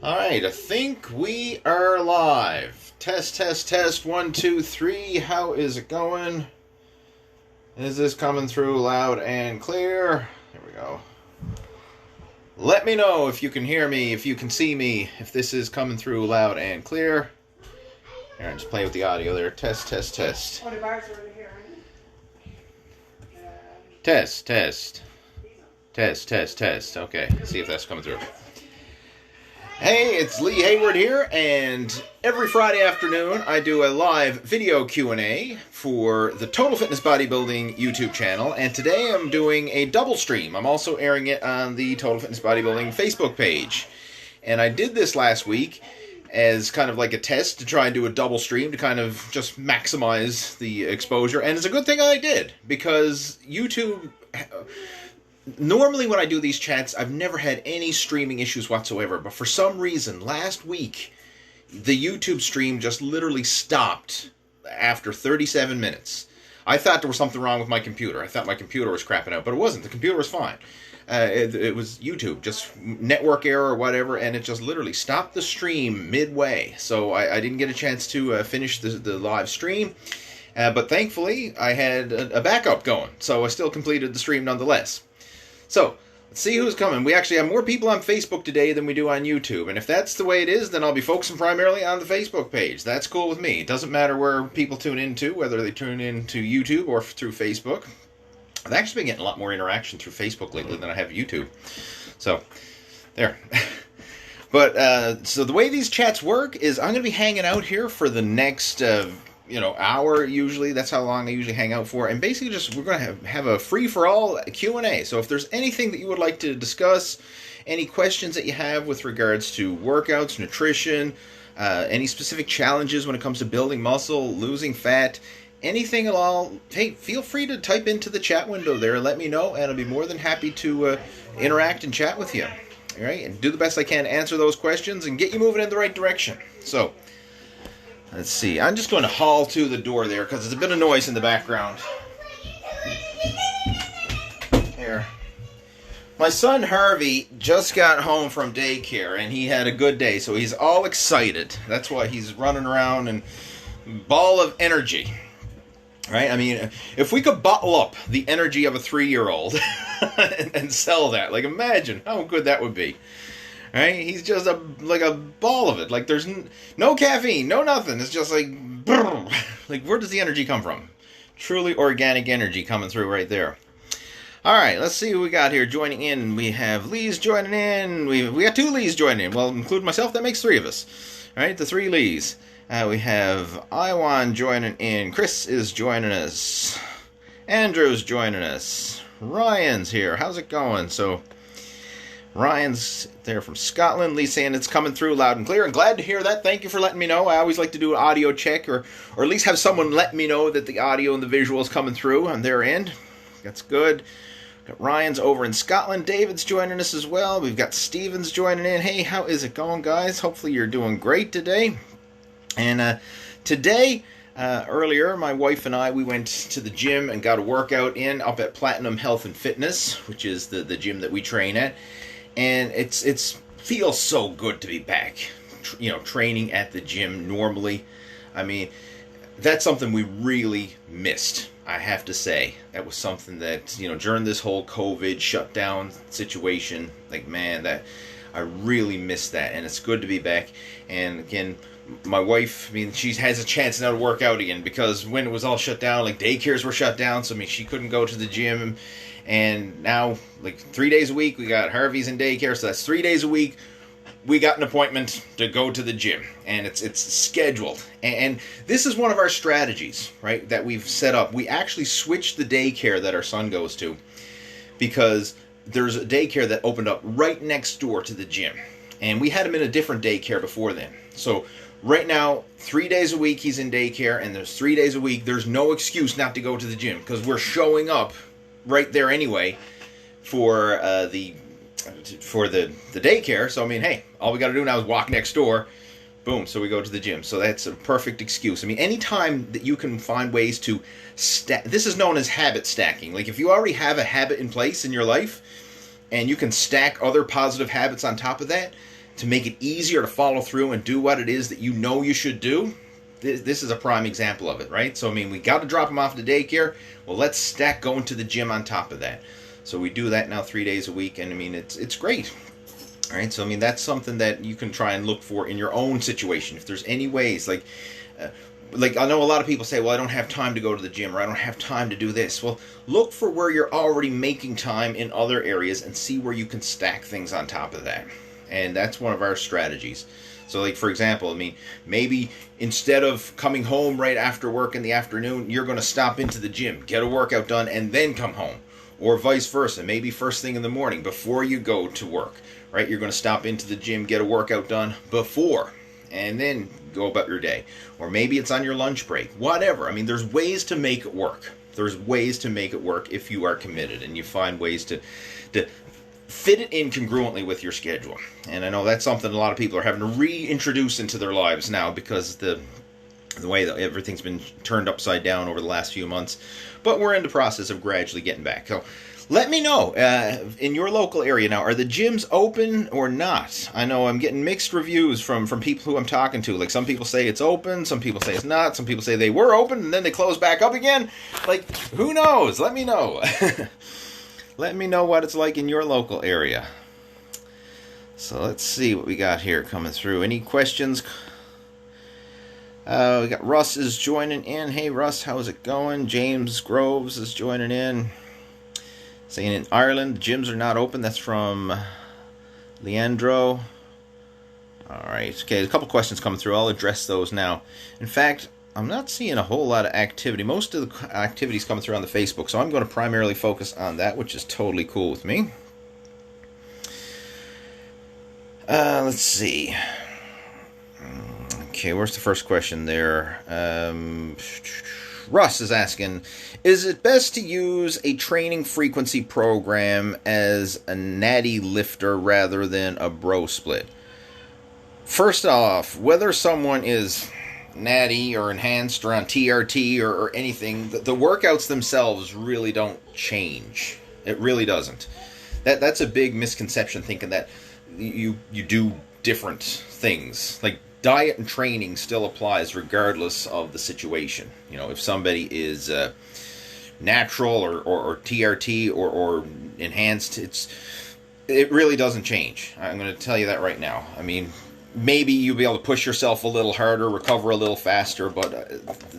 Alright, I think we are live. Test, test, test. 1, 2, 3. How is it going? Is this coming through loud and clear? There we go. Let me know if you can hear me, if you can see me, if this is coming through loud and clear. Here, just play with the audio there. Test, test, test. Oh, the bars are over here, aren't Test, test. Test, test, test. Okay, see if that's coming through. Hey, it's Lee Hayward here, and every Friday afternoon I do a live video Q&A for the Total Fitness Bodybuilding YouTube channel, and today I'm doing a double stream. I'm also airing it on the Total Fitness Bodybuilding Facebook page. And I did this last week as kind of like a test to try and do a double stream to kind of just maximize the exposure, and it's a good thing I did, because YouTube... Normally when I do these chats, I've never had any streaming issues whatsoever, but for some reason, last week, the YouTube stream just literally stopped after 37 minutes. I thought there was something wrong with my computer. I thought my computer was crapping out, but it wasn't. The computer was fine. It was YouTube, just network error or whatever, and it just literally stopped the stream midway. So I didn't get a chance to finish the live stream, but thankfully I had a backup going, so I still completed the stream nonetheless. So, let's see who's coming. We actually have more people on Facebook today than we do on YouTube. And if that's the way it is, then I'll be focusing primarily on the Facebook page. That's cool with me. It doesn't matter where people tune into, whether they tune into YouTube or through Facebook. I've actually been getting a lot more interaction through Facebook lately than I have YouTube. So, there. But, so the way these chats work is I'm going to be hanging out here for the next... hour usually. That's how long I usually hang out for. And basically just we're going to have a free-for-all Q&A. So if there's anything that you would like to discuss, any questions that you have with regards to workouts, nutrition, any specific challenges when it comes to building muscle, losing fat, anything at all, hey, feel free to type into the chat window there and let me know, and I'll be more than happy to interact and chat with you. All right, and do the best I can to answer those questions and get you moving in the right direction. So, let's see. I'm just going to haul to the door there because there's a bit of noise in the background. Here. My son Harvey just got home from daycare and he had a good day, so he's all excited. That's why he's running around and ball of energy. Right? I mean, if we could bottle up the energy of a 3-year-old and sell that, like imagine how good that would be. Right? He's just like a ball of it. Like there's no caffeine, no nothing. It's just like, brrr. Like where does the energy come from? Truly organic energy coming through right there. All right, let's see who we got here joining in. We have Lee's joining in. We got 2 Lees joining in. Well, including myself, that makes 3 of us. All right, the 3 Lees. We have Iwan joining in. Chris is joining us. Andrew's joining us. Ryan's here. How's it going? So, Ryan's there from Scotland. Lee's saying it's coming through loud and clear. I'm glad to hear that. Thank you for letting me know. I always like to do an audio check or at least have someone let me know that the audio and the visual is coming through on their end. That's good. Got Ryan's over in Scotland. David's joining us as well. We've got Steven's joining in. Hey, how is it going, guys? Hopefully you're doing great today. And today, earlier, my wife and I, we went to the gym and got a workout in up at Platinum Health and Fitness, which is the gym that we train at. And it's feels so good to be back, training at the gym normally. I mean, that's something we really missed, I have to say. That was something that, during this whole COVID shutdown situation, like, man, that I really missed that. And it's good to be back. And again, my wife, I mean, she has a chance now to work out again, because when it was all shut down, like daycares were shut down, so I mean, she couldn't go to the gym. And now, like 3 days a week, we got Harvey's in daycare, so that's 3 days a week. We got an appointment to go to the gym, and it's scheduled. And this is one of our strategies, right, that we've set up. We actually switched the daycare that our son goes to, because there's a daycare that opened up right next door to the gym. And we had him in a different daycare before then. So right now, 3 days a week he's in daycare, and there's 3 days a week. There's no excuse not to go to the gym, because we're showing up right there anyway for the daycare. So I mean, hey, all we got to do now is walk next door. Boom, so we go to the gym. So that's a perfect excuse. I mean, anytime that you can find ways to stack, this is known as habit stacking. Like if you already have a habit in place in your life and you can stack other positive habits on top of that, to make it easier to follow through and do what it is that you know you should do, this is a prime example of it, right? So, I mean, we got to drop them off to daycare. Well, let's stack going to the gym on top of that. So we do that now 3 days a week, and I mean, it's great. All right, so I mean, that's something that you can try and look for in your own situation. If there's any ways, like I know a lot of people say, well, I don't have time to go to the gym, or I don't have time to do this. Well, look for where you're already making time in other areas and see where you can stack things on top of that. And that's one of our strategies. So, like, for example, I mean, maybe instead of coming home right after work in the afternoon, you're going to stop into the gym, get a workout done, and then come home. Or vice versa. Maybe first thing in the morning before you go to work, right? You're going to stop into the gym, get a workout done before, and then go about your day. Or maybe it's on your lunch break. Whatever. I mean, there's ways to make it work. There's ways to make it work if you are committed and you find ways to fit it in congruently with your schedule. And I know that's something a lot of people are having to reintroduce into their lives now because the way that everything's been turned upside down over the last few months. But we're in the process of gradually getting back. So let me know, in your local area now, are the gyms open or not? I know I'm getting mixed reviews from people who I'm talking to. Like, some people say it's open, some people say it's not, some people say they were open and then they closed back up again. Like, who knows? Let me know. Let me know what it's like in your local area. So let's see what we got here coming through. Any questions? We got Russ is joining in. Hey Russ, how's it going? James Groves is joining in. Saying in Ireland, gyms are not open. That's from Leandro. Alright, okay, a couple questions coming through. I'll address those now. In fact, I'm not seeing a whole lot of activity. Most of the activity's coming through on the Facebook, so I'm going to primarily focus on that, which is totally cool with me. Let's see. Okay, where's the first question there? Russ is asking, is it best to use a training frequency program as a natty lifter rather than a bro split? First off, whether someone is natty or enhanced or on TRT or anything, the workouts themselves really don't change. It really doesn't. That's a big misconception, thinking that you do different things. Like, diet and training still applies regardless of the situation. You know, if somebody is natural or TRT or enhanced, it really doesn't change. I'm going to tell you that right now. I mean, maybe you'll be able to push yourself a little harder, recover a little faster, but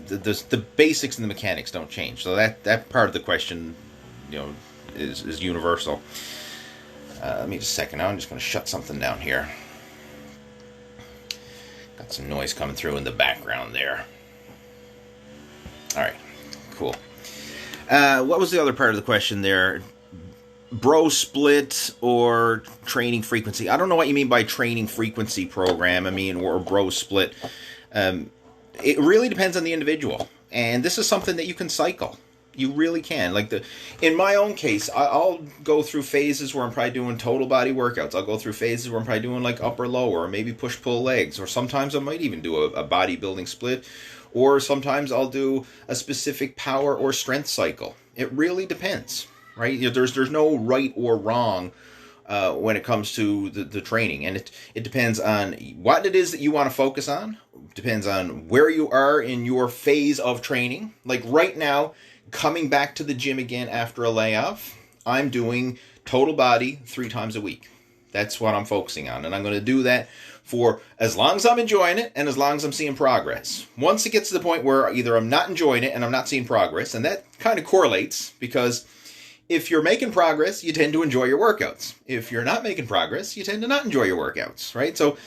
the basics and the mechanics don't change. So that part of the question, you know, is universal. Let me just a second now. I'm just going to shut something down here. Got some noise coming through in the background there. All right, cool. What was the other part of the question there? Bro split or training frequency? I don't know what you mean by training frequency program. I mean, or bro split. It really depends on the individual, and this is something that you can cycle. You really can. Like, in my own case, I'll go through phases where I'm probably doing total body workouts. I'll go through phases where I'm probably doing like upper lower, or maybe push pull legs, or sometimes I might even do a bodybuilding split, or sometimes I'll do a specific power or strength cycle. It really depends, right? There's no right or wrong when it comes to the training, and it depends on what it is that you want to focus on. Depends on where you are in your phase of training. Like right now, coming back to the gym again after a layoff, I'm doing total body 3 times a week. That's what I'm focusing on. And I'm going to do that for as long as I'm enjoying it and as long as I'm seeing progress. Once it gets to the point where either I'm not enjoying it and I'm not seeing progress, and that kind of correlates, because if you're making progress, you tend to enjoy your workouts. If you're not making progress, you tend to not enjoy your workouts, right? So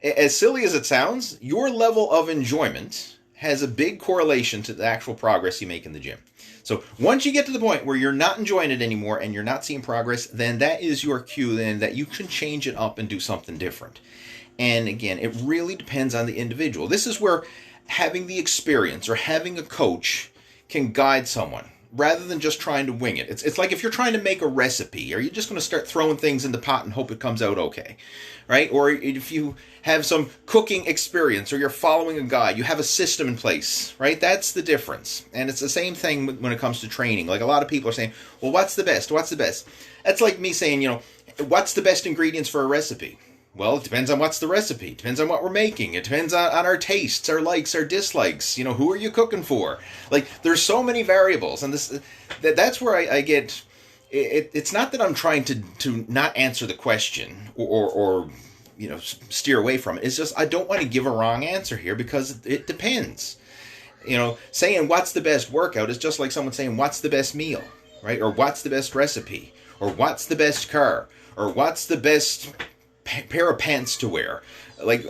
as silly as it sounds, your level of enjoyment has a big correlation to the actual progress you make in the gym. So once you get to the point where you're not enjoying it anymore and you're not seeing progress, then that is your cue then that you can change it up and do something different. And again, it really depends on the individual. This is where having the experience or having a coach can guide someone rather than just trying to wing it. It's like if you're trying to make a recipe, are you just going to start throwing things in the pot and hope it comes out okay, right? Or if you have some cooking experience or you're following a guide, you have a system in place, right? That's the difference. And it's the same thing when it comes to training. Like, a lot of people are saying, well, what's the best? What's the best? That's like me saying, you know, what's the best ingredients for a recipe? Well, it depends on what's the recipe. It depends on what we're making. It depends on our tastes, our likes, our dislikes. You know, who are you cooking for? Like, there's so many variables, and that's where I get. It's not that I'm trying to not answer the question or you know, steer away from it. It's just I don't want to give a wrong answer here because it depends. You know, saying what's the best workout is just like someone saying what's the best meal, right? Or what's the best recipe, or what's the best car, or what's the best pair of pants to wear. Like,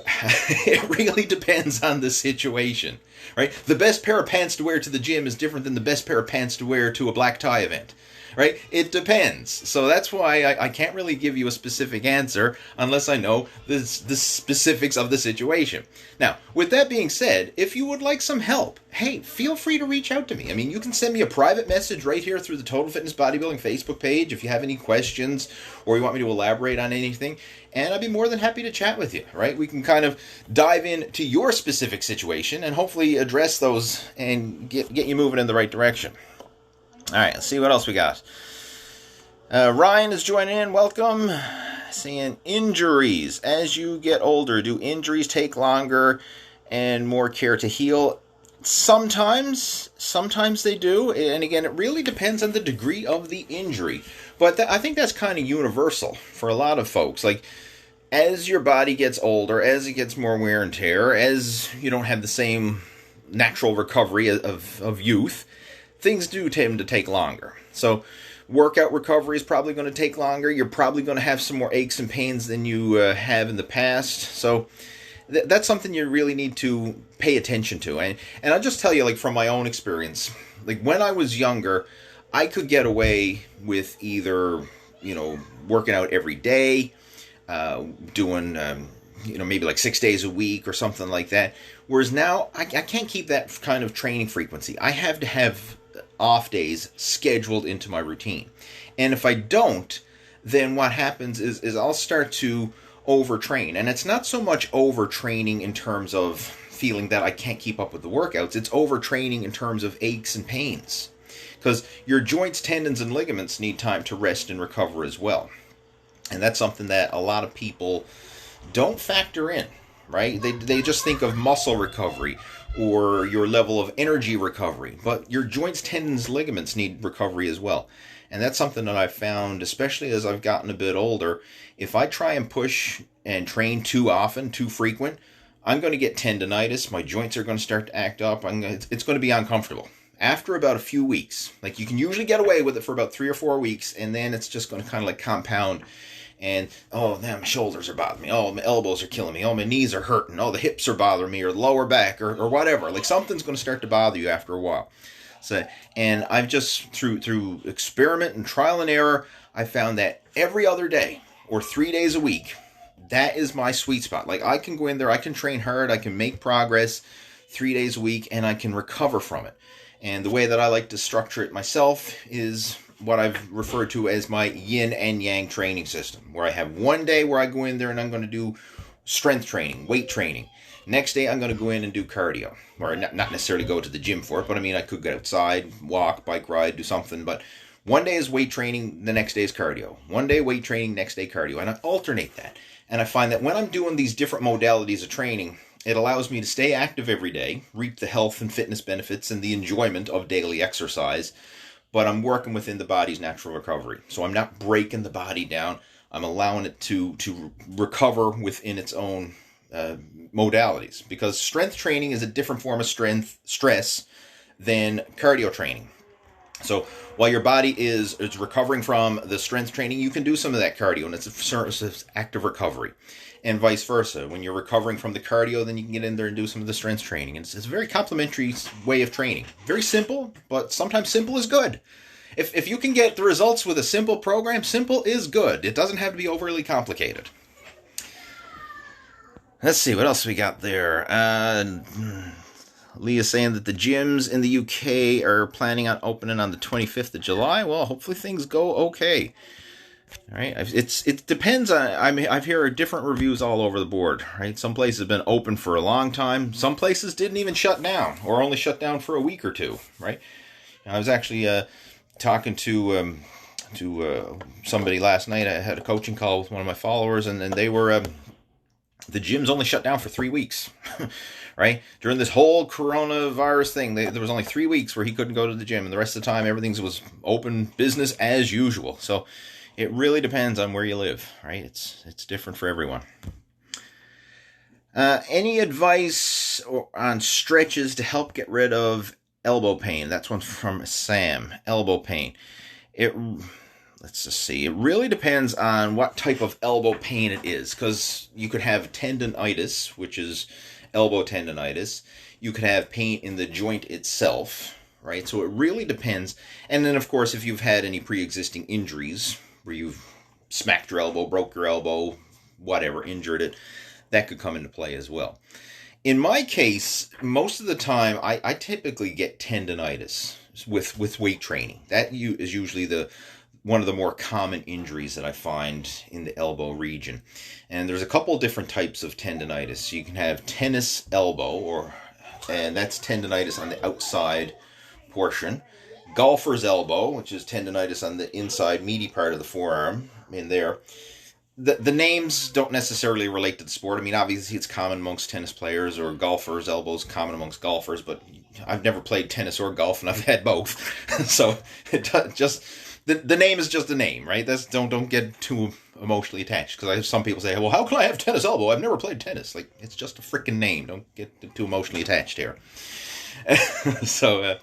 it really depends on the situation, right? The best pair of pants to wear to the gym is different than the best pair of pants to wear to a black tie event, right? It depends. So that's why I can't really give you a specific answer unless I know the specifics of the situation. Now, with that being said, if you would like some help, hey, feel free to reach out to me. I mean, you can send me a private message right here through the Total Fitness Bodybuilding Facebook page if you have any questions or you want me to elaborate on anything, and I'd be more than happy to chat with you, right? We can kind of dive into your specific situation and hopefully address those and get you moving in the right direction. All right, let's see what else we got. Ryan is joining in. Welcome. Saying injuries. As you get older, do injuries take longer and more care to heal? Sometimes they do. And again, it really depends on the degree of the injury. But I think that's kind of universal for a lot of folks. Like, as your body gets older, as it gets more wear and tear, as you don't have the same natural recovery of youth, things do tend to take longer. So workout recovery is probably going to take longer. You're probably going to have some more aches and pains than you have in the past. So that's something you really need to pay attention to. And I'll just tell you, like, from my own experience, like, when I was younger, I could get away with either, you know, working out every day, doing, you know, maybe like 6 days a week or something like that. Whereas now, I can't keep that kind of training frequency. I have to have off days scheduled into my routine. And if I don't, then what happens is I'll start to overtrain. And it's not so much overtraining in terms of feeling that I can't keep up with the workouts. It's overtraining in terms of aches and pains. Because your joints, tendons, and ligaments need time to rest and recover as well. And that's something that a lot of people don't factor in, right? They just think of muscle recovery or your level of energy recovery. But your joints, tendons, ligaments need recovery as well. And that's something that I've found, especially as I've gotten a bit older. If I try and push and train too often, too frequent, I'm going to get tendonitis. My joints are going to start to act up. It's going to be uncomfortable. After about a few weeks, like, you can usually get away with it for about 3 or 4 weeks, and then it's just going to kind of like compound. And, oh, man, my shoulders are bothering me. Oh, my elbows are killing me. Oh, my knees are hurting. Oh, the hips are bothering me, or the lower back, or whatever. Like, something's going to start to bother you after a while. So, and I've just, through experiment and trial and error, I found that every other day, or 3 days a week, that is my sweet spot. Like, I can go in there, I can train hard, I can make progress 3 days a week, and I can recover from it. And the way that I like to structure it myself is what I've referred to as my yin and yang training system, where I have one day where I go in there and I'm going to do strength training, weight training. Next day, I'm going to go in and do cardio, or not necessarily go to the gym for it, but I mean, I could get outside, walk, bike ride, do something. But one day is weight training, the next day is cardio. One day weight training, next day cardio, and I alternate that. And I find that when I'm doing these different modalities of training, it allows me to stay active every day, reap the health and fitness benefits and the enjoyment of daily exercise, but I'm working within the body's natural recovery. So I'm not breaking the body down. I'm allowing it to recover within its own modalities, because strength training is a different form of stress than cardio training. So while your body is recovering from the strength training, you can do some of that cardio, and it's an active recovery. And vice versa. When you're recovering from the cardio, then you can get in there and do some of the strength training. And it's a very complementary way of training. Very simple, but sometimes simple is good. If you can get the results with a simple program, simple is good. It doesn't have to be overly complicated. Let's see, what else we got there? Leah's saying that the gyms in the UK are planning on opening on the 25th of July. Well, hopefully things go okay. All right, it depends on. I've heard different reviews all over the board. Right, some places have been open for a long time. Some places didn't even shut down, or only shut down for a week or two. Right, I was actually talking to somebody last night. I had a coaching call with one of my followers, and they were The gym's only shut down for 3 weeks, right? During this whole coronavirus thing, there was only 3 weeks where he couldn't go to the gym, and the rest of the time, everything was open business as usual. So it really depends on where you live, right? It's different for everyone. Any advice on stretches to help get rid of elbow pain? That's one from Sam. Elbow pain. Let's just see. It really depends on what type of elbow pain it is, because you could have tendonitis, which is elbow tendonitis. You could have pain in the joint itself, right? So it really depends. And then, of course, if you've had any pre-existing injuries where you've smacked your elbow, broke your elbow, whatever, injured it, that could come into play as well. In my case, most of the time, I typically get tendonitis with weight training. That is usually one of the more common injuries that I find in the elbow region. And there's a couple different types of tendonitis. You can have tennis elbow, and that's tendonitis on the outside portion. Golfer's elbow, which is tendonitis on the inside meaty part of the forearm in there. The names don't necessarily relate to the sport. I mean, obviously it's common amongst tennis players, or golfers' elbows common amongst golfers, but I've never played tennis or golf, and I've had both. So the name is just a name, right? Don't get too emotionally attached, because I have some people say, well, how can I have tennis elbow? I've never played tennis. Like, it's just a freaking name. Don't get too emotionally attached here. So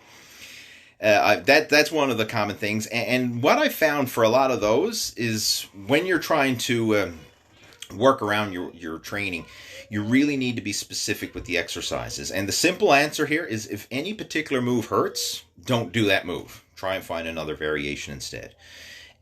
that's one of the common things. And what I found for a lot of those is when you're trying to work around your training, you really need to be specific with the exercises. And the simple answer here is, if any particular move hurts, don't do that move. Try and find another variation instead.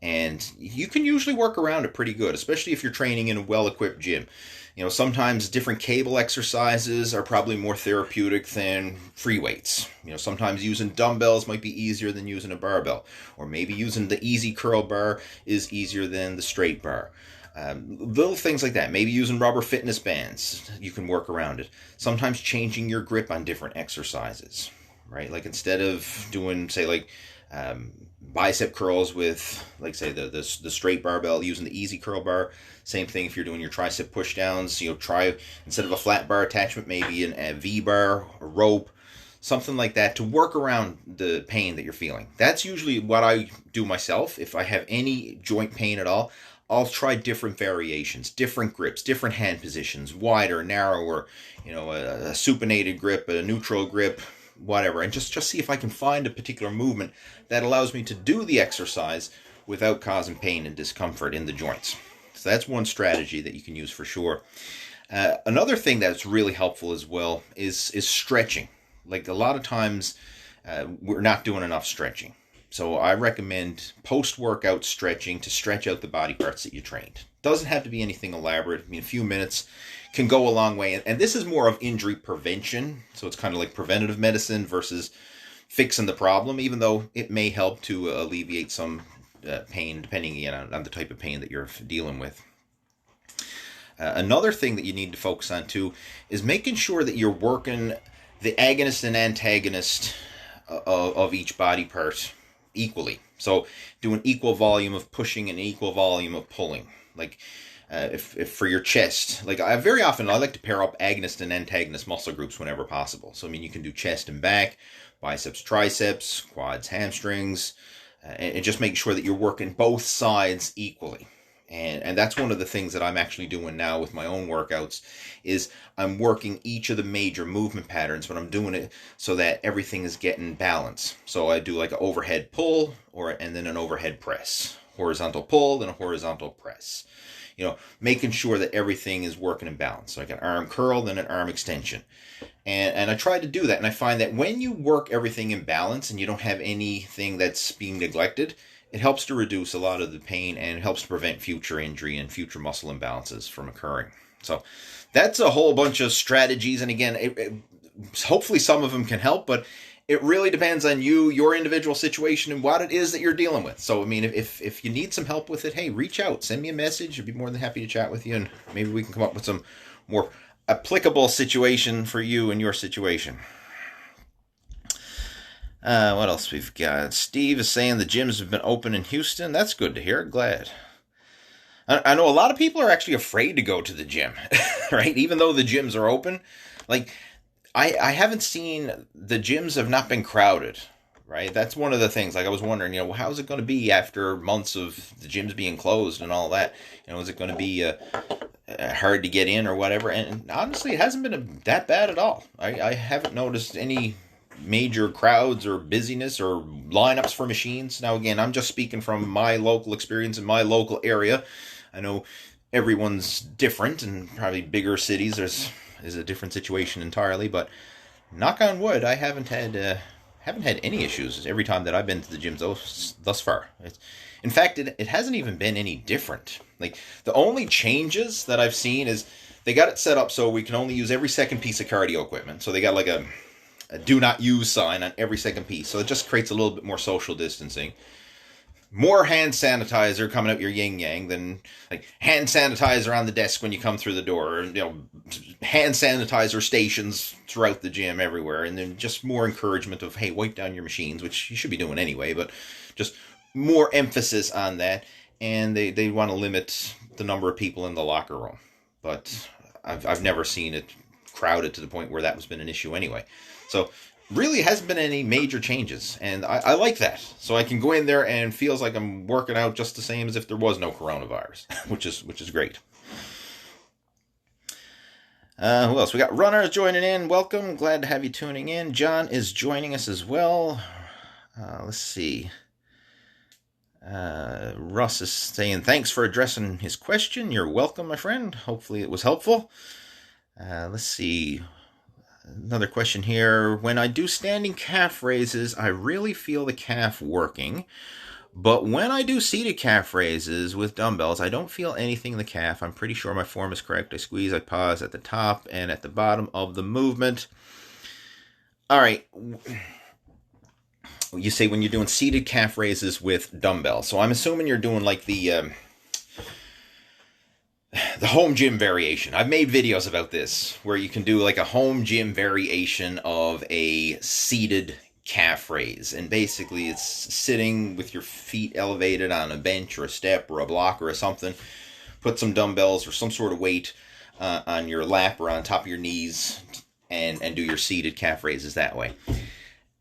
And you can usually work around it pretty good, especially if you're training in a well-equipped gym. You know, sometimes different cable exercises are probably more therapeutic than free weights. You know, sometimes using dumbbells might be easier than using a barbell. Or maybe using the easy curl bar is easier than the straight bar. Little things like that. Maybe using rubber fitness bands, you can work around it. Sometimes changing your grip on different exercises, right? Like, instead of doing, say, like bicep curls with, like, say, the straight barbell, using the easy curl bar. Same thing if you're doing your tricep push downs. You know, try, instead of a flat bar attachment, maybe a V bar, a rope, something like that, to work around the pain that you're feeling. That's usually what I do myself. If I have any joint pain at all, I'll try different variations, different grips, different hand positions, wider, narrower, you know, a supinated grip, a neutral grip, whatever, and just see if I can find a particular movement that allows me to do the exercise without causing pain and discomfort in the joints. So that's one strategy that you can use for sure. Another thing that's really helpful as well is stretching. Like, a lot of times we're not doing enough stretching. So I recommend post-workout stretching to stretch out the body parts that you trained. Doesn't have to be anything elaborate. I mean, a few minutes can go a long way. And this is more of injury prevention. So it's kind of like preventative medicine versus fixing the problem, even though it may help to alleviate some pain, depending, you know, on the type of pain that you're dealing with. Another thing that you need to focus on too is making sure that you're working the agonist and antagonist of each body part equally. So do an equal volume of pushing and equal volume of pulling. Like if for your chest, like I like to pair up agonist and antagonist muscle groups whenever possible. So I mean, you can do chest and back, biceps, triceps, quads, hamstrings, and just make sure that you're working both sides equally. And that's one of the things that I'm actually doing now with my own workouts, is I'm working each of the major movement patterns, but I'm doing it so that everything is getting balance. So I do like an overhead pull and then an overhead press, horizontal pull, then a horizontal press. You know, making sure that everything is working in balance. So like an arm curl, then an arm extension. And I try to do that. And I find that when you work everything in balance and you don't have anything that's being neglected, it helps to reduce a lot of the pain, and it helps to prevent future injury and future muscle imbalances from occurring. So that's a whole bunch of strategies. And again, hopefully some of them can help, but it really depends on you, your individual situation, and what it is that you're dealing with. So, I mean, if you need some help with it, hey, reach out, send me a message. I'd be more than happy to chat with you, and maybe we can come up with some more applicable situation for you and your situation. What else we've got? Steve is saying the gyms have been open in Houston. That's good to hear. Glad. I know a lot of people are actually afraid to go to the gym, right? Even though the gyms are open. Like, I haven't seen, the gyms have not been crowded, right? That's one of the things. Like, I was wondering, how's it going to be after months of the gyms being closed and all that? Is it going to be hard to get in or whatever? And honestly, it hasn't been that bad at all. I haven't noticed any major crowds or busyness or lineups for machines. Now, again, I'm just speaking from my local experience in my local area. I know everyone's different, and probably bigger cities is a different situation entirely. But knock on wood, I haven't had any issues every time that I've been to the gyms thus far. In fact, it hasn't even been any different. Like, the only changes that I've seen is they got it set up so we can only use every second piece of cardio equipment. So they got like a do not use sign on every second piece. So it just creates a little bit more social distancing. More hand sanitizer coming out your yin yang than like hand sanitizer on the desk when you come through the door, or, hand sanitizer stations throughout the gym everywhere. And then just more encouragement of, hey, wipe down your machines, which you should be doing anyway, but just more emphasis on that. And they want to limit the number of people in the locker room. But I've never seen it crowded to the point where that has been an issue anyway. So really hasn't been any major changes, and I like that. So I can go in there and feels like I'm working out just the same as if there was no coronavirus, which is great. Who else? We got runners joining in. Welcome. Glad to have you tuning in. John is joining us as well. Let's see. Russ is saying, thanks for addressing his question. You're welcome, my friend. Hopefully it was helpful. Let's see. Another question here. When I do standing calf raises, I really feel the calf working. But when I do seated calf raises with dumbbells, I don't feel anything in the calf. I'm pretty sure my form is correct. I squeeze, I pause at the top and at the bottom of the movement. All right. You say when you're doing seated calf raises with dumbbells. So I'm assuming you're doing like the home gym variation. I've made videos about this where you can do like a home gym variation of a seated calf raise. And basically it's sitting with your feet elevated on a bench or a step or a block or something. Put some dumbbells or some sort of weight on your lap or on top of your knees and do your seated calf raises that way.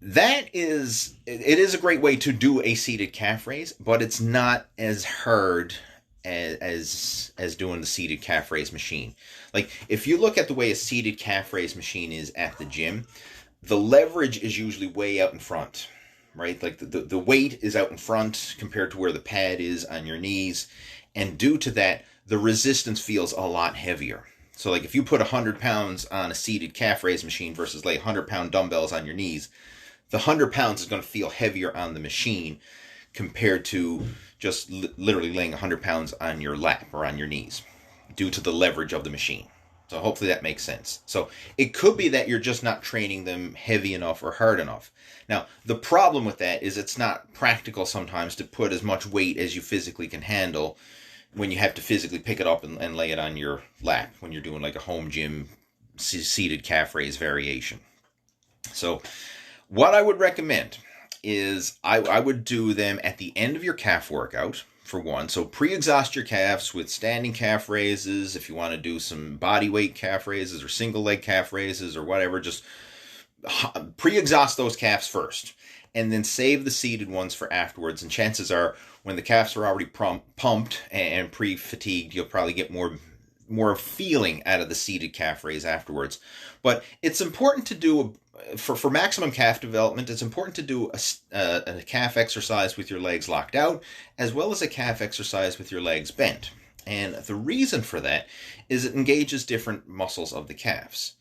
It is a great way to do a seated calf raise, but it's not as hard as doing the seated calf raise machine. Like, if you look at the way a seated calf raise machine is at the gym, the leverage is usually way out in front, right? Like the weight is out in front compared to where the pad is on your knees. And due to that, the resistance feels a lot heavier. So like if you put 100 pounds on a seated calf raise machine versus like 100-pound dumbbells on your knees, the 100 pounds is going to feel heavier on the machine compared to just literally laying 100 pounds on your lap or on your knees due to the leverage of the machine. So hopefully that makes sense. So it could be that you're just not training them heavy enough or hard enough. Now, the problem with that is it's not practical sometimes to put as much weight as you physically can handle when you have to physically pick it up and lay it on your lap when you're doing like a home gym seated calf raise variation. So what I would recommend is I would do them at the end of your calf workout, for one. So pre-exhaust your calves with standing calf raises. If you want to do some body weight calf raises or single leg calf raises or whatever, just pre-exhaust those calves first. And then save the seated ones for afterwards. And chances are, when the calves are already pumped and pre-fatigued, you'll probably get more feeling out of the seated calf raise afterwards. But it's important to do for maximum calf development, it's important to do a calf exercise with your legs locked out, as well as a calf exercise with your legs bent. And the reason for that is it engages different muscles of the calves.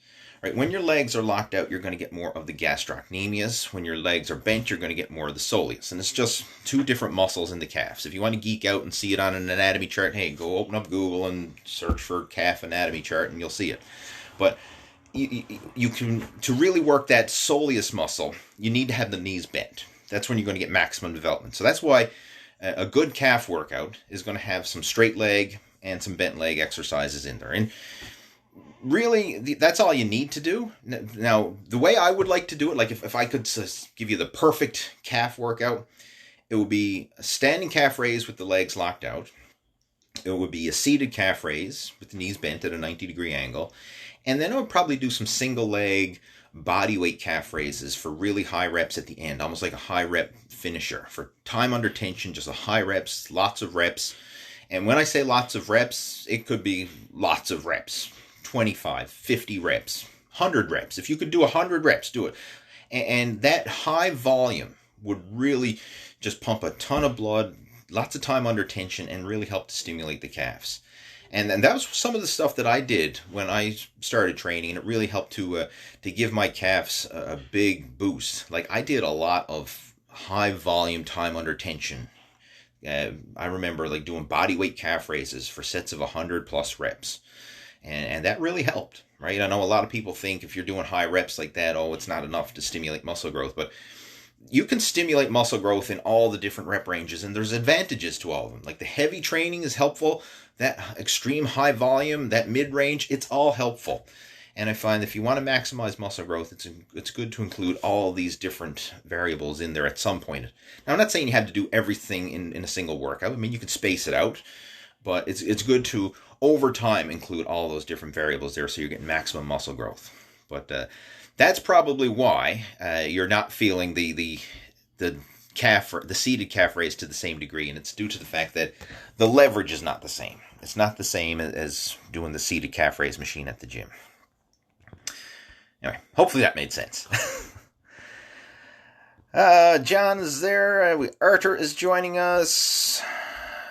Right? When your legs are locked out, you're going to get more of the gastrocnemius. When your legs are bent, you're going to get more of the soleus. And it's just two different muscles in the calves. If you want to geek out and see it on an anatomy chart, hey, go open up Google and search for calf anatomy chart and you'll see it. But you can, to really work that soleus muscle, you need to have the knees bent. That's when you're going to get maximum development. So that's why a good calf workout is going to have some straight leg and some bent leg exercises in there. And really, that's all you need to do. Now, the way I would like to do it, like if I could give you the perfect calf workout, it would be a standing calf raise with the legs locked out. it would be a seated calf raise with the knees bent at a 90-degree angle. And then I would probably do some single leg body weight calf raises for really high reps at the end, almost like a high rep finisher for time under tension, just a high reps, lots of reps. And when I say lots of reps, it could be lots of reps, 25, 50 reps, 100 reps. If you could do 100 reps, do it. And that high volume would really just pump a ton of blood, lots of time under tension, and really help to stimulate the calves. And that was some of the stuff that I did when I started training, and it really helped to give my calves a big boost. Like, I did a lot of high volume time under tension. I remember like doing body weight calf raises for sets of 100 plus reps, and that really helped, right? I know a lot of people think if you're doing high reps like that, oh, it's not enough to stimulate muscle growth, but you can stimulate muscle growth in all the different rep ranges, and there's advantages to all of them. Like, the heavy training is helpful, that extreme high volume, that mid-range, it's all helpful. And I find if you want to maximize muscle growth, it's good to include all these different variables in there at some point. Now, I'm not saying you have to do everything in a single workout. I mean, you can space it out, but it's good to, over time, include all those different variables there so you're getting maximum muscle growth. But that's probably why you're not feeling the seated calf raise to the same degree, and it's due to the fact that the leverage is not the same. It's not the same as doing the seated calf raise machine at the gym. Anyway, hopefully that made sense. John is there. Arthur is joining us.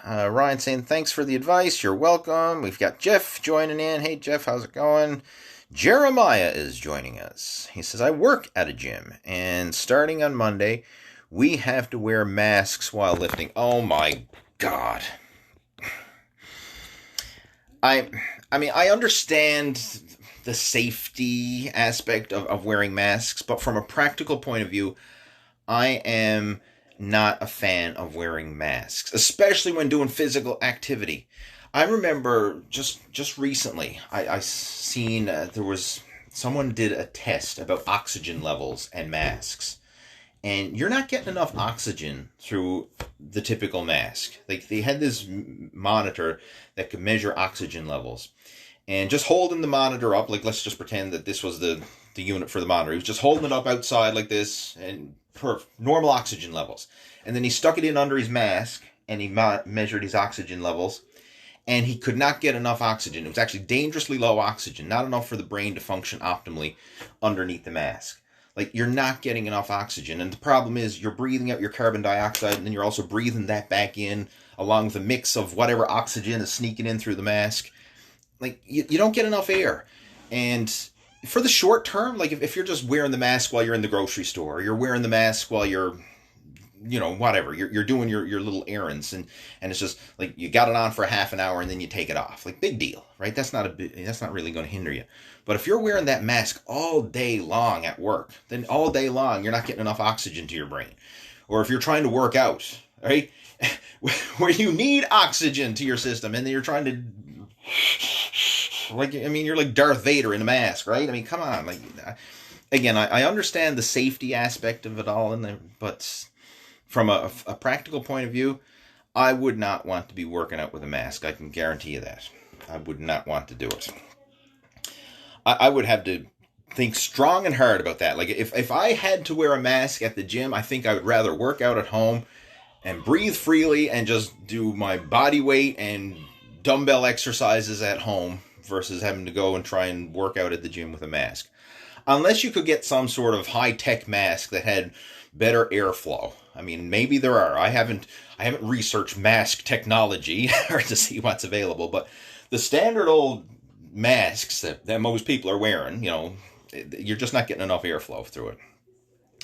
Ryan saying, thanks for the advice. You're welcome. We've got Jeff joining in. Hey, Jeff, how's it going? Jeremiah is joining us. He says, I work at a gym, and starting on Monday, we have to wear masks while lifting. Oh, my God. I mean, I understand the safety aspect of wearing masks, but from a practical point of view, I am not a fan of wearing masks, especially when doing physical activity. I remember just recently, I seen there was someone did a test about oxygen levels and masks, and you're not getting enough oxygen through the typical mask. Like, they had this monitor that could measure oxygen levels. And just holding the monitor up, like, let's just pretend that this was the unit for the monitor. He was just holding it up outside like this, and for normal oxygen levels. And then he stuck it in under his mask, and he measured his oxygen levels. And he could not get enough oxygen. It was actually dangerously low oxygen, not enough for the brain to function optimally underneath the mask. Like, you're not getting enough oxygen. And the problem is you're breathing out your carbon dioxide, and then you're also breathing that back in, along with a mix of whatever oxygen is sneaking in through the mask. Like, you don't get enough air. And for the short term, like, if you're just wearing the mask while you're in the grocery store, or you're wearing the mask while you're, whatever, you're doing your little errands, and it's just like you got it on for a half an hour and then you take it off. Like, big deal, right? That's not really going to hinder you. But if you're wearing that mask all day long at work, then all day long you're not getting enough oxygen to your brain. Or if you're trying to work out, right, where you need oxygen to your system, and then you're trying to, like, I mean, you're like Darth Vader in a mask, right? I mean, come on. Like, again, I understand the safety aspect of it all, but from a practical point of view, I would not want to be working out with a mask. I can guarantee you that. I would not want to do it. I would have to think strong and hard about that. Like, if I had to wear a mask at the gym, I think I would rather work out at home and breathe freely and just do my body weight and dumbbell exercises at home versus having to go and try and work out at the gym with a mask. Unless you could get some sort of high-tech mask that had better airflow. I mean, maybe there are. I haven't researched mask technology or to see what's available, but the standard old masks that most people are wearing, you're just not getting enough airflow through it.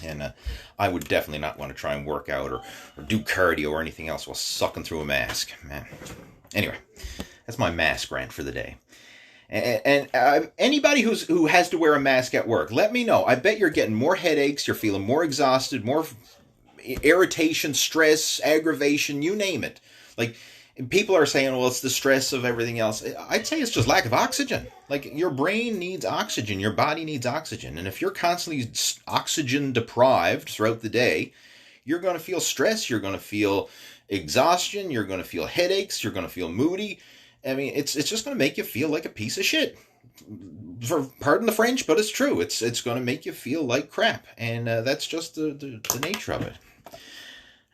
And I would definitely not want to try and work out or do cardio or anything else while sucking through a mask, man. Anyway, that's my mask rant for the day. And anybody who has to wear a mask at work, let me know. I bet you're getting more headaches, you're feeling more exhausted, more irritation, stress, aggravation, you name it. Like, people are saying, well, it's the stress of everything else. I'd say it's just lack of oxygen. Like, your brain needs oxygen, your body needs oxygen. And if you're constantly oxygen deprived throughout the day, you're going to feel stress, you're going to feel exhaustion. You're going to feel headaches. You're going to feel moody. I mean, it's just going to make you feel like a piece of shit. Pardon the French, but it's true. It's going to make you feel like crap, and that's just the nature of it.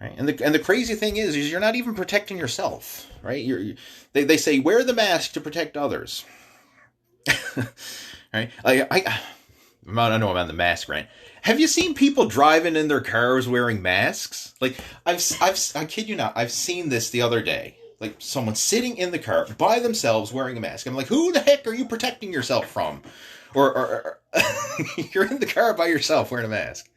Right? And the crazy thing is you're not even protecting yourself, right? They say wear the mask to protect others, right? I know I'm on the mask rant. Have you seen people driving in their cars wearing masks? Like I kid you not, I've seen this the other day. Like someone sitting in the car by themselves wearing a mask. I'm like, who the heck are you protecting yourself from? Or you're in the car by yourself wearing a mask.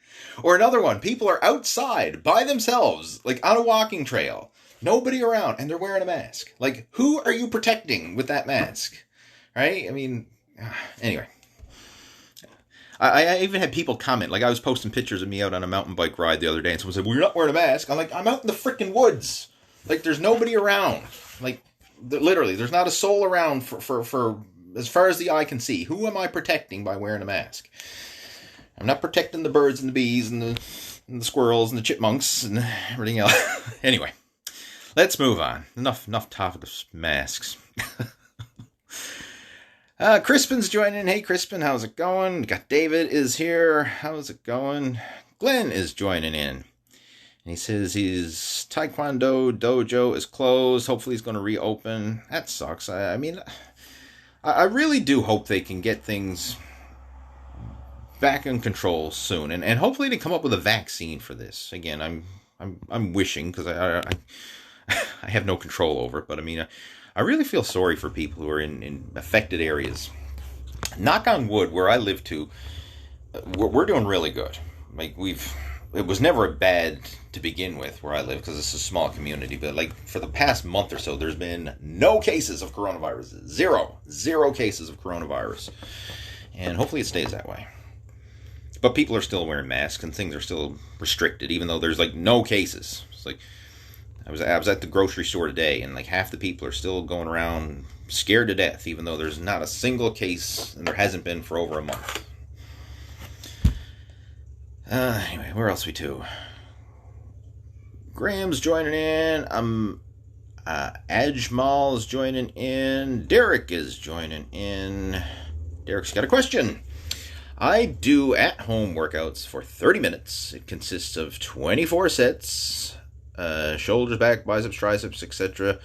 Or another one, people are outside by themselves, like on a walking trail, nobody around, and they're wearing a mask. Like, who are you protecting with that mask? Right? I mean, anyway. I even had people comment, like I was posting pictures of me out on a mountain bike ride the other day, and someone said, well, you're not wearing a mask. I'm like, I'm out in the freaking woods. Like, there's nobody around. Like, literally, there's not a soul around for as far as the eye can see. Who am I protecting by wearing a mask? I'm not protecting the birds and the bees and the squirrels and the chipmunks and everything else. Anyway, let's move on. Enough topic of masks. Crispin's joining in. Hey, Crispin, how's it going? Got David is here. How's it going? Glenn is joining in. And he says his Taekwondo Dojo is closed. Hopefully he's going to reopen. That sucks. I mean, I really do hope they can get things back in control soon. And hopefully they come up with a vaccine for this. Again, I'm wishing, because I have no control over it. But I mean, I really feel sorry for people who are in affected areas. Knock on wood, where I live to, we're doing really good. Like it was never bad to begin with where I live, because it's a small community. But like for the past month or so, there's been no cases of coronavirus. Zero cases of coronavirus. And hopefully it stays that way. But people are still wearing masks and things are still restricted, even though there's like no cases. It's like I was at the grocery store today, and like half the people are still going around scared to death, even though there's not a single case, and there hasn't been for over a month. Anyway, where else we to? Graham's joining in. Ajmal's joining in. Derek is joining in. Derek's got a question. I do at-home workouts for 30 minutes. It consists of 24 sets, shoulders, back, biceps, triceps, etc.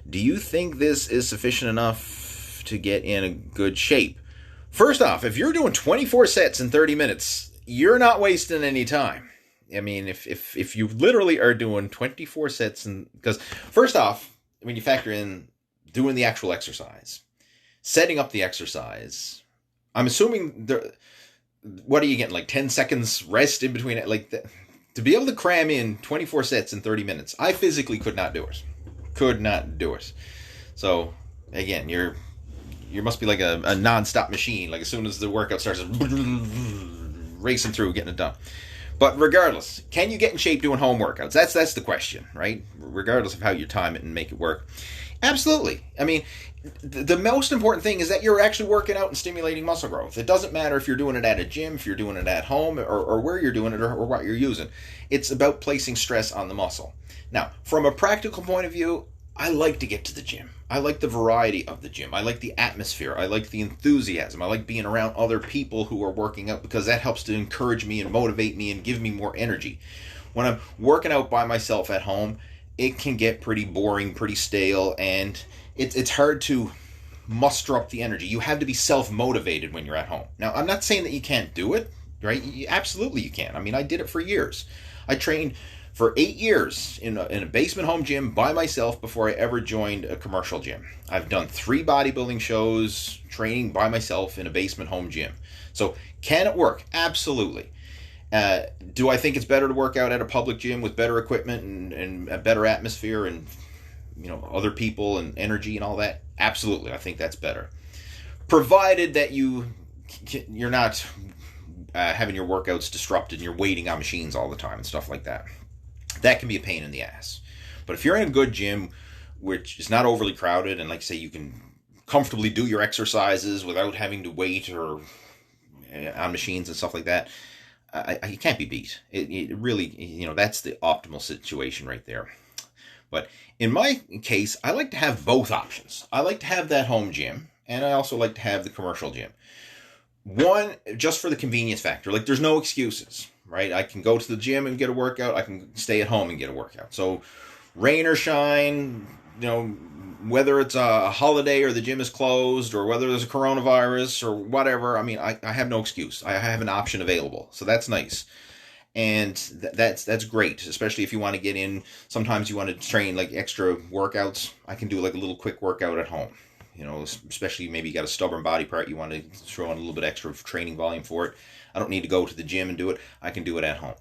Do you think this is sufficient enough to get in a good shape? First off, if you're doing 24 sets in 30 minutes, you're not wasting any time. I mean, if you literally are doing 24 sets, because first off, when you factor in doing the actual exercise, setting up the exercise, I'm assuming what are you getting, like 10 seconds rest in between it? Like to be able to cram in 24 sets in 30 minutes, I physically could not do it. Could not do it. So again, you must be like a non-stop machine. Like as soon as the workout starts, racing through, getting it done. But regardless, can you get in shape doing home workouts? That's the question, right? Regardless of how you time it and make it work. Absolutely. I mean, the most important thing is that you're actually working out and stimulating muscle growth. It doesn't matter if you're doing it at a gym, if you're doing it at home, or where you're doing it, or what you're using. It's about placing stress on the muscle. Now, from a practical point of view, I like to get to the gym. I like the variety of the gym. I like the atmosphere. I like the enthusiasm. I like being around other people who are working out, because that helps to encourage me and motivate me and give me more energy. When I'm working out by myself at home, it can get pretty boring, pretty stale, and it's hard to muster up the energy. You have to be self-motivated when you're at home. Now, I'm not saying that you can't do it, right? Absolutely you can. I mean, I did it for years. I trained for 8 years in a basement home gym by myself before I ever joined a commercial gym. I've done 3 bodybuilding shows training by myself in a basement home gym. So can it work? Absolutely. Do I think it's better to work out at a public gym with better equipment and a better atmosphere and other people and energy and all that? Absolutely. I think that's better. Provided that you're not having your workouts disrupted and you're waiting on machines all the time and stuff like that. That can be a pain in the ass. But if you're in a good gym, which is not overly crowded, and like I say, you can comfortably do your exercises without having to wait or on machines and stuff like that, you can't be beat. It really, that's the optimal situation right there. But in my case, I like to have both options. I like to have that home gym, and I also like to have the commercial gym. One, just for the convenience factor. Like, there's no excuses, right? I can go to the gym and get a workout. I can stay at home and get a workout. So, rain or shine, whether it's a holiday or the gym is closed or whether there's a coronavirus or whatever, I mean, I have no excuse. I have an option available. So that's nice. And that's great, especially if you want to get in. Sometimes you want to train like extra workouts. I can do like a little quick workout at home. Especially maybe you got a stubborn body part, you want to throw in a little bit extra training volume for it. I don't need to go to the gym and do it. I can do it at home.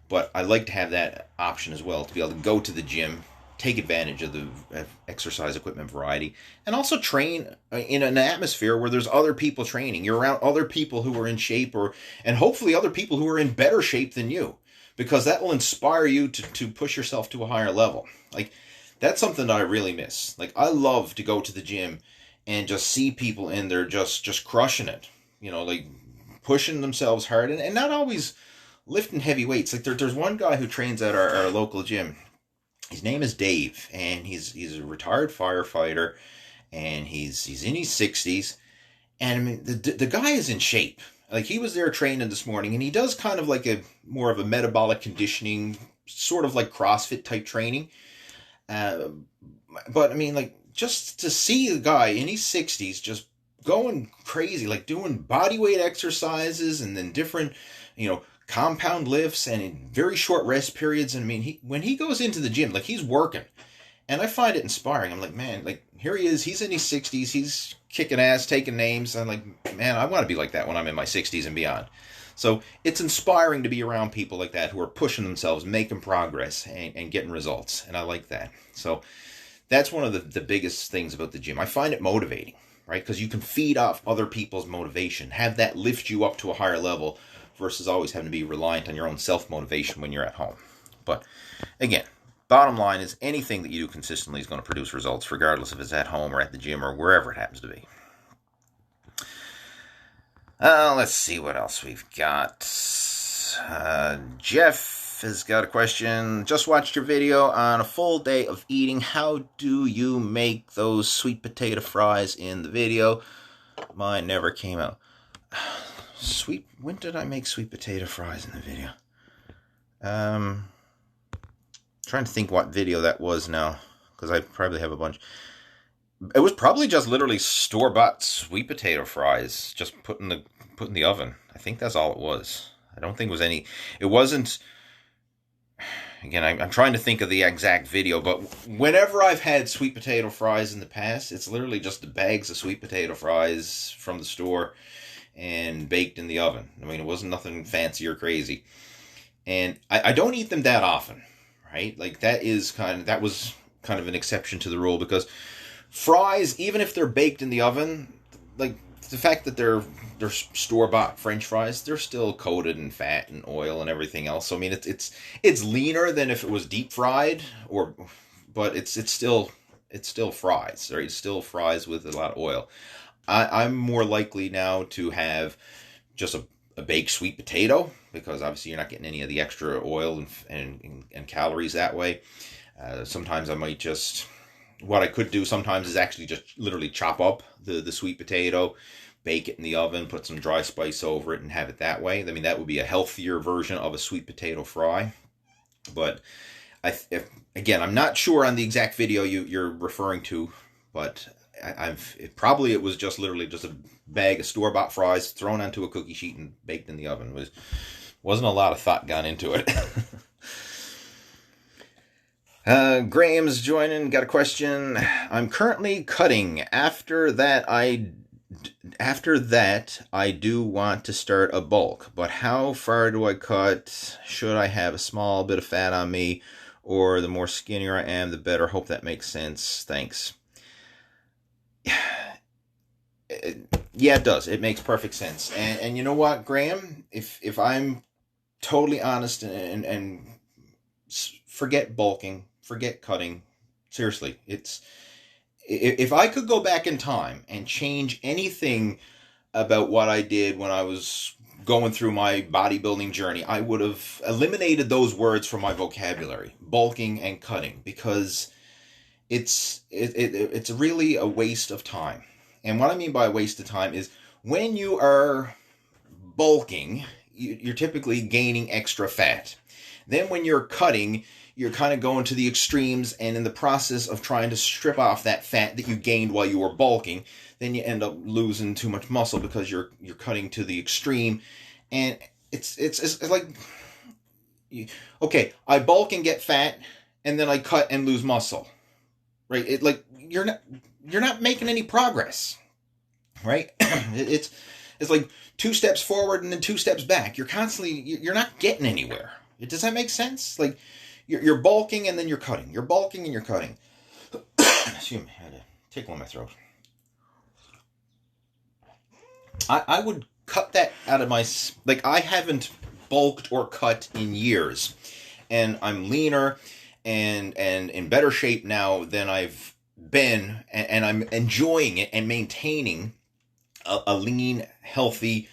But I like to have that option as well, to be able to go to the gym, take advantage of the exercise equipment variety, and also train in an atmosphere where there's other people training. You're around other people who are in shape, and hopefully other people who are in better shape than you, because that will inspire you to push yourself to a higher level. Like, that's something that I really miss. Like, I love to go to the gym and just see people in there just crushing it, like pushing themselves hard and not always lifting heavy weights. Like, there's one guy who trains at our local gym. His name is Dave, and he's a retired firefighter, and he's in his 60s, and I mean, the guy is in shape. Like, he was there training this morning, and he does kind of like more of a metabolic conditioning, sort of like CrossFit type training. But I mean, like, just to see the guy in his 60s just going crazy, like doing body weight exercises and then different, compound lifts and in very short rest periods. And I mean, when he goes into the gym, like, he's working, and I find it inspiring. I'm like, man, like, here he is. He's in his 60s. He's kicking ass, taking names. I'm like, man, I want to be like that when I'm in my 60s and beyond. So it's inspiring to be around people like that who are pushing themselves, making progress, and getting results. And I like that. So that's one of the biggest things about the gym. I find it motivating, right? Because you can feed off other people's motivation, have that lift you up to a higher level versus always having to be reliant on your own self-motivation when you're at home. But again, bottom line is anything that you do consistently is going to produce results, regardless if it's at home or at the gym or wherever it happens to be. Let's see what else we've got. Jeff has got a question. Just watched your video on a full day of eating. How do you make those sweet potato fries in the video? Mine never came out. When did I make sweet potato fries in the video? Trying to think what video that was now, because I probably have a bunch. It was probably just literally store-bought sweet potato fries, just put in the oven. I think that's all it was. I don't think it was any. It wasn't. Again, I'm trying to think of the exact video, but whenever I've had sweet potato fries in the past, it's literally just the bags of sweet potato fries from the store and baked in the oven. I mean, it wasn't nothing fancy or crazy. And I don't eat them that often, right? Like, that was kind of an exception to the rule, because fries, even if they're baked in the oven, like, the fact that they're store-bought French fries, they're still coated in fat and oil and everything else. So I mean, it's leaner than if it was deep fried, but it's still fries, right? It's still fries with a lot of oil. I'm more likely now to have just a baked sweet potato, because obviously you're not getting any of the extra oil and calories that way. Sometimes I might just. What I could do sometimes is actually just literally chop up the sweet potato, bake it in the oven, put some dry spice over it, and have it that way. I mean, that would be a healthier version of a sweet potato fry. But again, I'm not sure on the exact video you're referring to, but it was just literally just a bag of store-bought fries thrown onto a cookie sheet and baked in the oven. Wasn't a lot of thought gone into it. Graham's joining, got a question. I'm currently cutting. After that, I do want to start a bulk, but how far do I cut? Should I have a small bit of fat on me, or the more skinnier I am, the better? Hope that makes sense. Thanks. Yeah, it does. It makes perfect sense. And you know what, Graham? If I'm totally honest and forget bulking, forget cutting. Seriously, if I could go back in time and change anything about what I did when I was going through my bodybuilding journey, I would have eliminated those words from my vocabulary, bulking and cutting, because it's really a waste of time. And what I mean by a waste of time is when you are bulking, you're typically gaining extra fat. Then when you're cutting, you're kind of going to the extremes, and in the process of trying to strip off that fat that you gained while you were bulking, then you end up losing too much muscle because you're cutting to the extreme. And it's like, okay, I bulk and get fat, and then I cut and lose muscle, right? It like you're not making any progress, right? It's like 2 steps forward and then 2 steps back. You're not getting anywhere. Does that make sense? Like you're bulking and then you're cutting. You're bulking and you're cutting. Excuse me, I had to tickle in my throat. I would cut that out of my, like, I haven't bulked or cut in years, and I'm leaner and in better shape now than I've been, and I'm enjoying it and maintaining a lean, healthy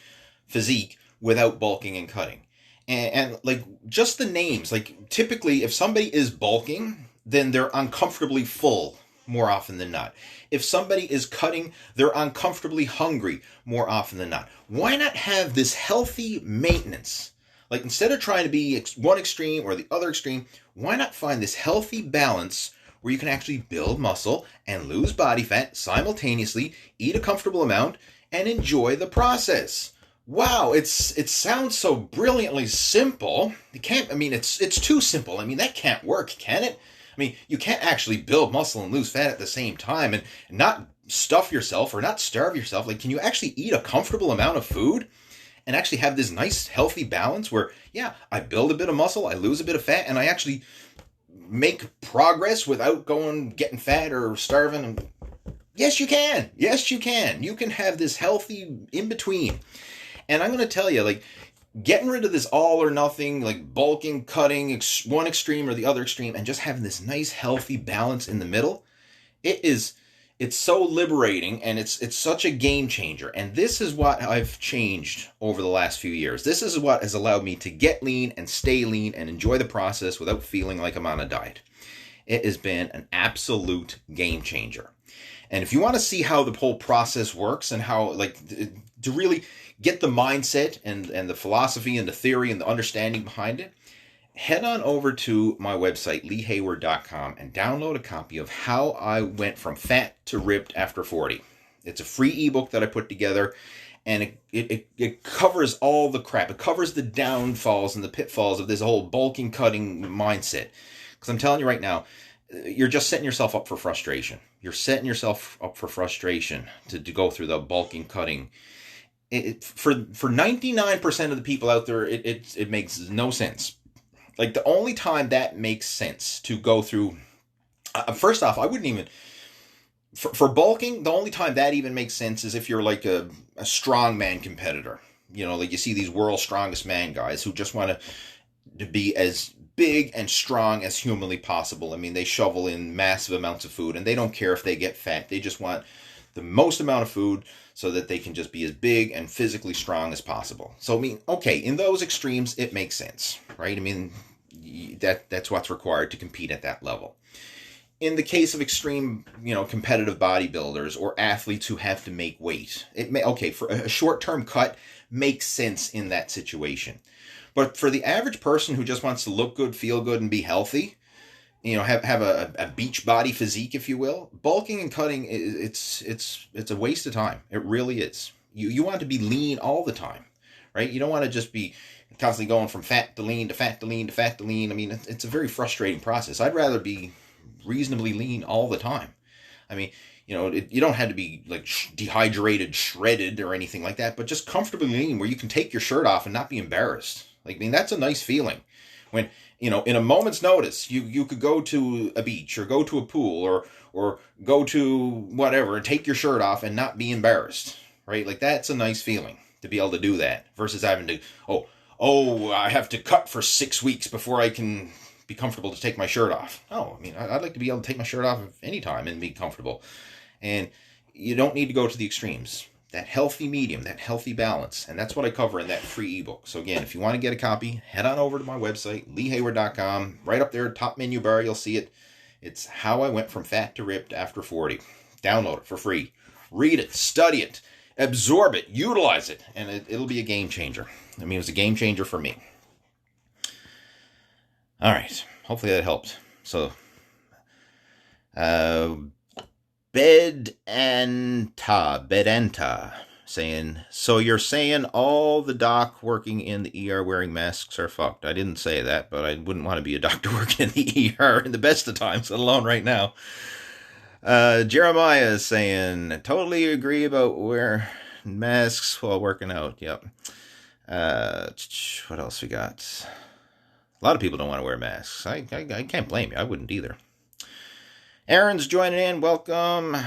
physique without bulking and cutting. And like, just the names, like, typically if somebody is bulking, then they're uncomfortably full more often than not. If somebody is cutting, they're uncomfortably hungry more often than not. Why not have this healthy maintenance? Like, instead of trying to be one extreme or the other extreme, why not find this healthy balance where you can actually build muscle and lose body fat simultaneously, eat a comfortable amount, and enjoy the process? Wow, it sounds so brilliantly simple. It's too simple. I mean, that can't work, can it? I mean, you can't actually build muscle and lose fat at the same time and not stuff yourself or not starve yourself. Like, can you actually eat a comfortable amount of food and actually have this nice, healthy balance where, yeah, I build a bit of muscle, I lose a bit of fat, and I actually make progress without getting fat or starving? And yes, you can. Yes, you can. You can have this healthy in-between. And I'm going to tell you, like, getting rid of this all or nothing, like bulking, cutting, one extreme or the other extreme, and just having this nice, healthy balance in the middle, it's so liberating, and it's such a game changer. And this is what I've changed over the last few years. This is what has allowed me to get lean and stay lean and enjoy the process without feeling like I'm on a diet. It has been an absolute game changer. And if you want to see how the whole process works and how, like, to really get the mindset and the philosophy and the theory and the understanding behind it, head on over to my website, leehayward.com, and download a copy of How I Went From Fat to Ripped After 40. It's a free ebook that I put together, and it covers all the crap. It covers the downfalls and the pitfalls of this whole bulking, cutting mindset. Because I'm telling you right now, you're just setting yourself up for frustration. You're setting yourself up for frustration to go through the bulking, cutting. For 99% of the people out there, it makes no sense. Like, the only time that makes sense to go through, first off, I wouldn't even, for bulking, the only time that even makes sense is if you're like a strongman competitor. You know, like you see these world's strongest man guys who just want to be as big and strong as humanly possible. I mean, they shovel in massive amounts of food, and they don't care if they get fat. They just want the most amount of food so that they can just be as big and physically strong as possible. So, I mean, okay, in those extremes, it makes sense, right? I mean, that's what's required to compete at that level. In the case of extreme, competitive bodybuilders or athletes who have to make weight, for a short-term cut makes sense in that situation. But for the average person who just wants to look good, feel good, and be healthy, have a beach body physique, if you will, bulking and cutting, it's a waste of time. It really is. You want to be lean all the time, right? You don't want to just be constantly going from fat to lean to fat to lean to fat to lean. I mean, it's a very frustrating process. I'd rather be reasonably lean all the time. I mean, you don't have to be like dehydrated, shredded, or anything like that, but just comfortably lean where you can take your shirt off and not be embarrassed. Like, I mean, that's a nice feeling when, in a moment's notice, you could go to a beach or go to a pool or go to whatever and take your shirt off and not be embarrassed, right? Like, that's a nice feeling to be able to do that versus having to, I have to cut for 6 weeks before I can be comfortable to take my shirt off. No, I mean, I'd like to be able to take my shirt off any time and be comfortable. And you don't need to go to the extremes. that healthy medium, that healthy balance. And that's what I cover in that free ebook. So again, if you want to get a copy, head on over to my website, leehayward.com. Right up there, top menu bar, you'll see it. It's How I Went From Fat to Ripped After 40. Download it for free. Read it, study it, absorb it, utilize it, and it'll be a game changer. I mean, it was a game changer for me. All right. Hopefully that helped. So, Bedenta, saying, so you're saying all the doc working in the ER wearing masks are fucked. I didn't say that, but I wouldn't want to be a doctor working in the ER in the best of times, let alone right now. Jeremiah is saying, totally agree about wearing masks while working out. Yep. What else we got? A lot of people don't want to wear masks. I can't blame you. I wouldn't either. Aaron's joining in. Welcome.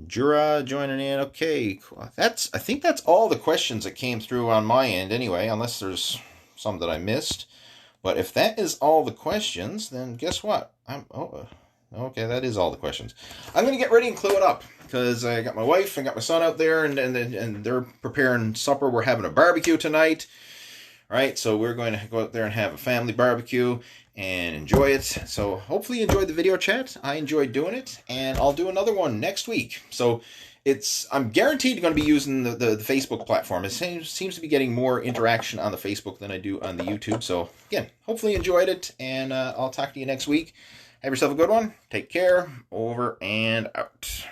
Jura joining in. Okay, cool. I think that's all the questions that came through on my end anyway, unless there's some that I missed. But if that is all the questions, then guess what? Okay, that is all the questions. I'm going to get ready and clue it up, because I got my wife and got my son out there, and they're preparing supper. We're having a barbecue tonight. All right, so we're going to go out there and have a family barbecue and enjoy it. So hopefully you enjoyed the video chat. I enjoyed doing it, and I'll do another one next week. So I'm guaranteed going to be using the Facebook platform. It seems to be getting more interaction on the Facebook than I do on the YouTube. So again, hopefully you enjoyed it, and I'll talk to you next week. Have yourself a good one. Take care. Over and out.